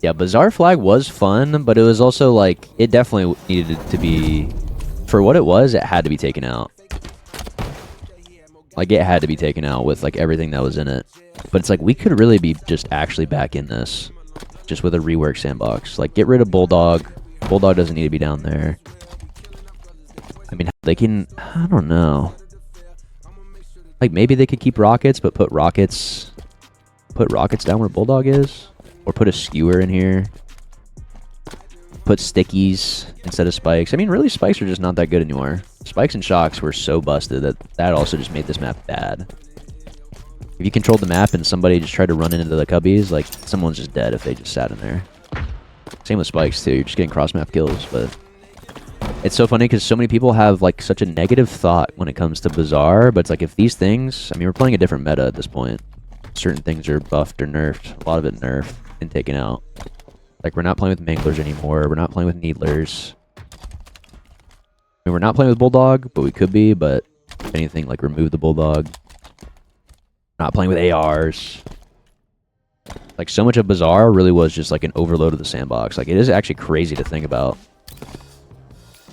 Yeah, Bizarre Flag was fun, but it was also like, it definitely needed to be, for what it was, it had to be taken out. Like, it had to be taken out with like everything that was in it. But it's like, we could really be just actually back in this, just with a rework sandbox. Like, get rid of Bulldog. Bulldog doesn't need to be down there. I mean, they can, I don't know. Like, maybe they could keep Rockets, but put Rockets down where Bulldog is. Or put a skewer in here. Put stickies instead of spikes. I mean, really, spikes are just not that good anymore. Spikes and shocks were so busted that also just made this map bad. If you controlled the map and somebody just tried to run into the cubbies, like, someone's just dead if they just sat in there. Same with spikes, too. You're just getting cross-map kills, but... It's so funny because so many people have, like, such a negative thought when it comes to Bizarre, but it's like, if these things... I mean, we're playing a different meta at this point. Certain things are buffed or nerfed. A lot of it nerfed and taken out. Like, we're not playing with Manglers anymore. We're not playing with Needlers. I mean, we're not playing with Bulldog, but we could be, but if anything, like, remove the Bulldog. Not playing with ARs. Like, so much of Bizarre really was just, like, an overload of the sandbox. Like, it is actually crazy to think about.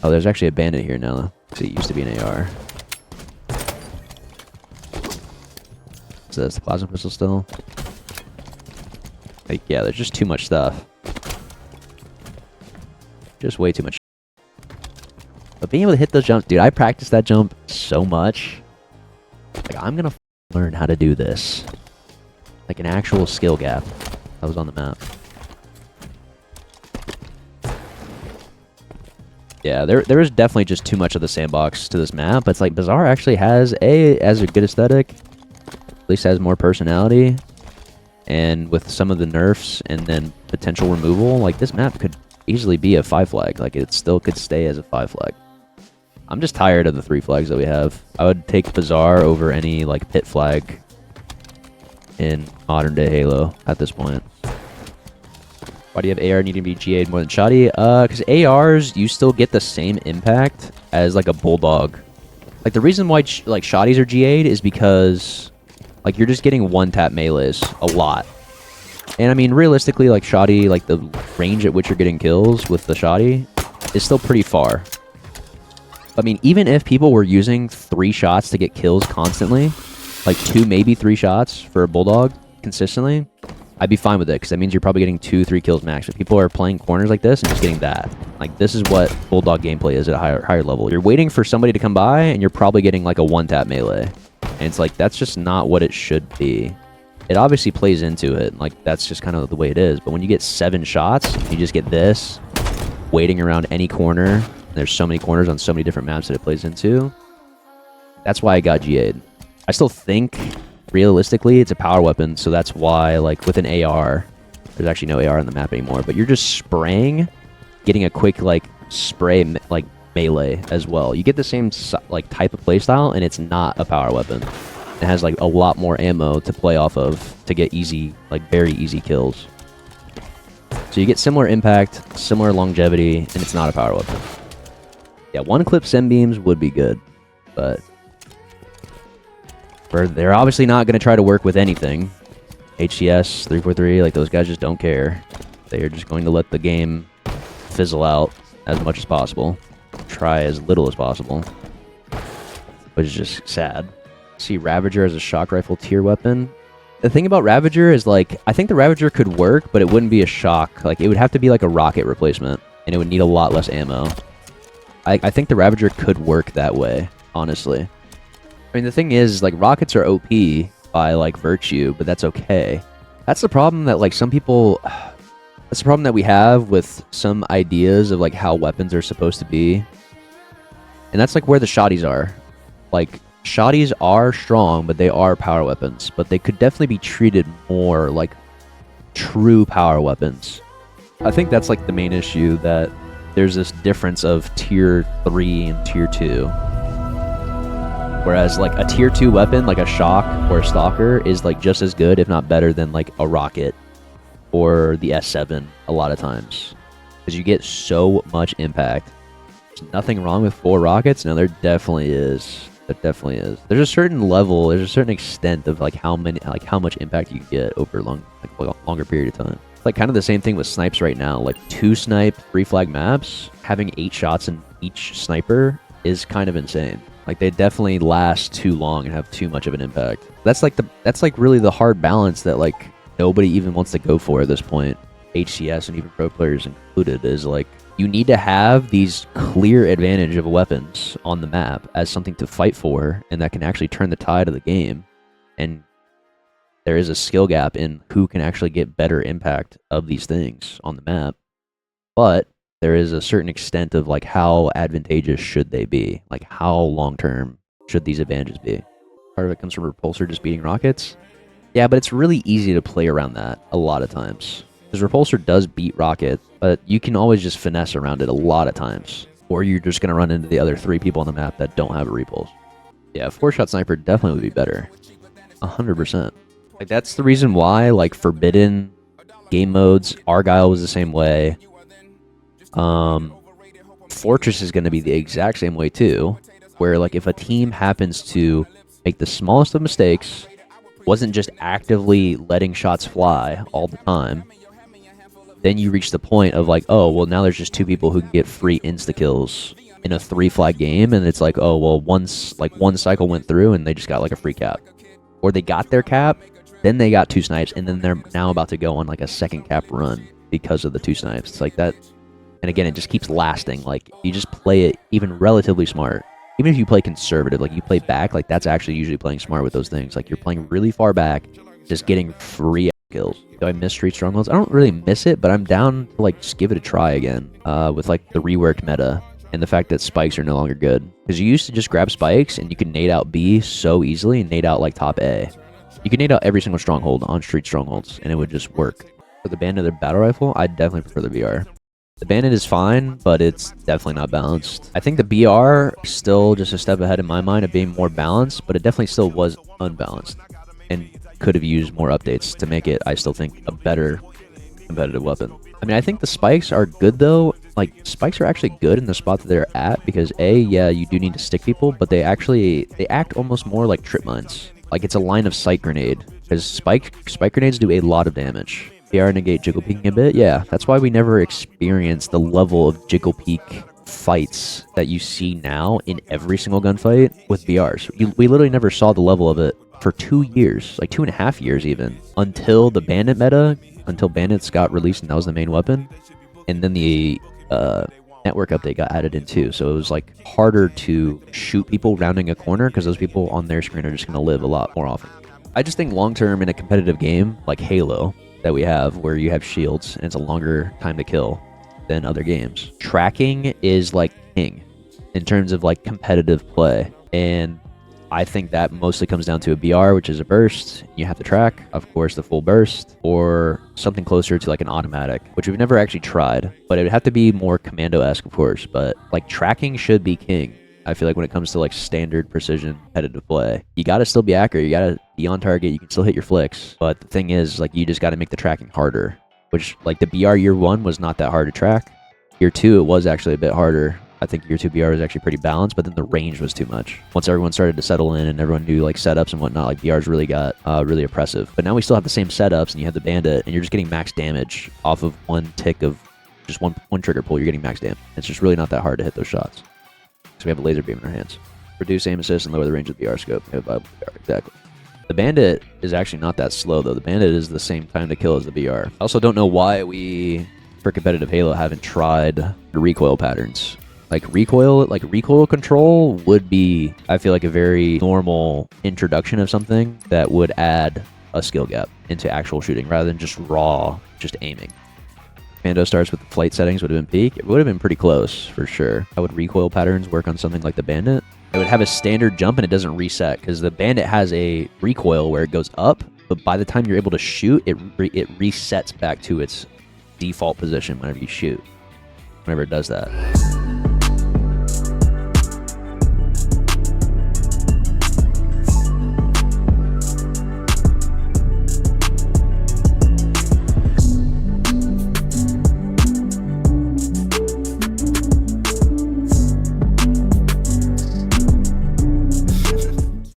Oh, there's actually a Bandit here now. See, it used to be an AR. So that's the plasma pistol still. Like, yeah, there's just too much stuff. Just way too much. But being able to hit those jumps, dude, I practiced that jump so much. Like, I'm gonna learn how to do this. Like an actual skill gap that was on the map. Yeah, there is definitely just too much of the sandbox to this map. But it's like Bizarre actually has a good aesthetic. At least has more personality. And with some of the nerfs and then potential removal, like, this map could easily be a 5 flag. Like, it still could stay as a 5 flag. I'm just tired of the 3 flags that we have. I would take Bizarre over any, like, pit flag in modern day Halo at this point. Why do you have AR needing to be GA'd more than Shoddy? Because ARs, you still get the same impact as, like, a Bulldog. Like, the reason why, like, Shoddies are GA'd is because... Like, you're just getting one-tap melees a lot. And, I mean, realistically, like, Shoddy, like, the range at which you're getting kills with the Shoddy is still pretty far. I mean, even if people were using 3 shots to get kills constantly, like 2, maybe 3 shots for a Bulldog consistently, I'd be fine with it, because that means you're probably getting 2-3 kills max. But people are playing corners like this and just getting that. Like, this is what Bulldog gameplay is at a higher level. You're waiting for somebody to come by, and you're probably getting, like, a one-tap melee. And it's like, that's just not what it should be. It obviously plays into it. Like, that's just kind of the way it is. But when you get 7 shots, you just get this, waiting around any corner. There's so many corners on so many different maps that it plays into. That's why I got GA'd. I still think, realistically, it's a power weapon. So that's why, like, with an AR, there's actually no AR on the map anymore. But you're just spraying, getting a quick, like, spray, like, melee as well. You get the same like type of playstyle, and it's not a power weapon. It has like a lot more ammo to play off of to get easy, like very easy kills. So you get similar impact, similar longevity, and it's not a power weapon. Yeah, one-clip sim beams would be good, but they're obviously not going to try to work with anything. HCS 343, like, those guys just don't care. They are just going to let the game fizzle out as much as possible. Try as little as possible, which is just sad. See Ravager as a shock rifle tier weapon. The thing about Ravager is, like, I think the Ravager could work, but it wouldn't be a shock. Like, it would have to be like a rocket replacement, and it would need a lot less ammo. I think the Ravager could work that way, honestly. I mean, the thing is, like, rockets are OP by, like, virtue, but that's okay. That's the problem that, like, some people... That's the problem that we have with some ideas of, like, how weapons are supposed to be. And that's, like, where the Shoddies are. Like, Shoddies are strong, but they are power weapons. But they could definitely be treated more like true power weapons. I think that's, like, the main issue, that there's this difference of Tier 3 and Tier 2. Whereas, like, a Tier 2 weapon, like a Shock or a Stalker, is, like, just as good, if not better, than, like, a Rocket. Or the S7 a lot of times, because you get so much impact. There's nothing wrong with 4 rockets. No, there definitely is. There definitely is. There's a certain level, there's a certain extent of, like, how much impact you get over a longer period of time. Like kind of the same thing with snipes right now. Like 2 snipe, 3 flag maps, having 8 shots in each sniper is kind of insane. Like they definitely last too long and have too much of an impact. That's like really the hard balance that like nobody even wants to go for at this point. HCS and even pro players included is like you need to have these clear advantage of weapons on the map as something to fight for, and that can actually turn the tide of the game. And there is a skill gap in who can actually get better impact of these things on the map. But there is a certain extent of like how advantageous should they be? Like how long term should these advantages be? Part of it comes from Repulsor just beating rockets. Yeah, but it's really easy to play around that a lot of times. Because Repulsor does beat rocket, but you can always just finesse around it a lot of times. Or you're just going to run into the other 3 people on the map that don't have a repulse. Yeah, 4-shot sniper definitely would be better. 100%. Like that's the reason why like Forbidden game modes, Argyle was the same way. Fortress is going to be the exact same way too, where like if a team happens to make the smallest of mistakes, wasn't just actively letting shots fly all the time, then you reach the point of like, oh, well now there's just 2 people who can get free insta-kills in a 3 flag game, and it's like, oh, well once like 1 cycle went through and they just got like a free cap. Or they got their cap, then they got 2 snipes, and then they're now about to go on like a 2nd cap run because of the 2 snipes. It's like that. And again, it just keeps lasting. Like, you just play it even relatively smart. Even if you play conservative, like you play back, like that's actually usually playing smart with those things. Like you're playing really far back, just getting free kills. Do I miss Street Strongholds? I don't really miss it, but I'm down to like just give it a try again with like the reworked meta and the fact that spikes are no longer good. Because you used to just grab spikes and you could nade out B so easily and nade out like top A. You could nade out every single stronghold on Street Strongholds and it would just work. For the Bandit or battle rifle, I definitely prefer the BR. The Bandit is fine, but it's definitely not balanced. I think the BR is still just a step ahead in my mind of being more balanced, but it definitely still was unbalanced and could have used more updates to make it, I still think, a better competitive weapon. I mean, I think the spikes are good though. Like, spikes are actually good in the spot that they're at because yeah, you do need to stick people, but they act almost more like trip mines. Like it's a line of sight grenade because spike grenades do a lot of damage. BR negate jiggle peeking a bit. Yeah, that's why we never experienced the level of jiggle peek fights that you see now in every single gunfight with BRs. We literally never saw the level of it for 2 years, like 2.5 years even, until the Bandit meta, until Bandits got released and that was the main weapon, and then the network update got added in too. So it was like harder to shoot people rounding a corner because those people on their screen are just going to live a lot more often. I just think long term in a competitive game like Halo that we have, where you have shields and it's a longer time to kill than other games, tracking is like king in terms of like competitive play. And I think that mostly comes down to a BR, which is a burst. You have to track, of course, the full burst, or something closer to like an automatic, which we've never actually tried, but it would have to be more commando-esque, of course. But like tracking should be king. I feel like when it comes to like standard precision competitive play, you got to still be accurate. You got to be on target. You can still hit your flicks. But the thing is, like, you just got to make the tracking harder, which like the BR year 1 was not that hard to track. Year 2, it was actually a bit harder. I think year 2 BR was actually pretty balanced, but then the range was too much. Once everyone started to settle in and everyone knew like setups and whatnot, like BRs really got really oppressive. But now we still have the same setups and you have the Bandit and you're just getting max damage off of 1 tick of just one trigger pull. You're getting max damage. It's just really not that hard to hit those shots. So we have a laser beam in our hands. Reduce aim assist and lower the range of the BR scope. We have a BR, exactly. The Bandit is actually not that slow though. The Bandit is the same time to kill as the BR. I also don't know why we, for competitive Halo, haven't tried the recoil patterns. Like recoil control would be, I feel like, a very normal introduction of something that would add a skill gap into actual shooting rather than just raw, just aiming. Commando starts with the flight settings would have been peak. It would have been pretty close for sure. How would recoil patterns work on something like the Bandit? It would have a standard jump and it doesn't reset because the Bandit has a recoil where it goes up, but by the time you're able to shoot, it resets back to its default position whenever you shoot. Whenever it does that.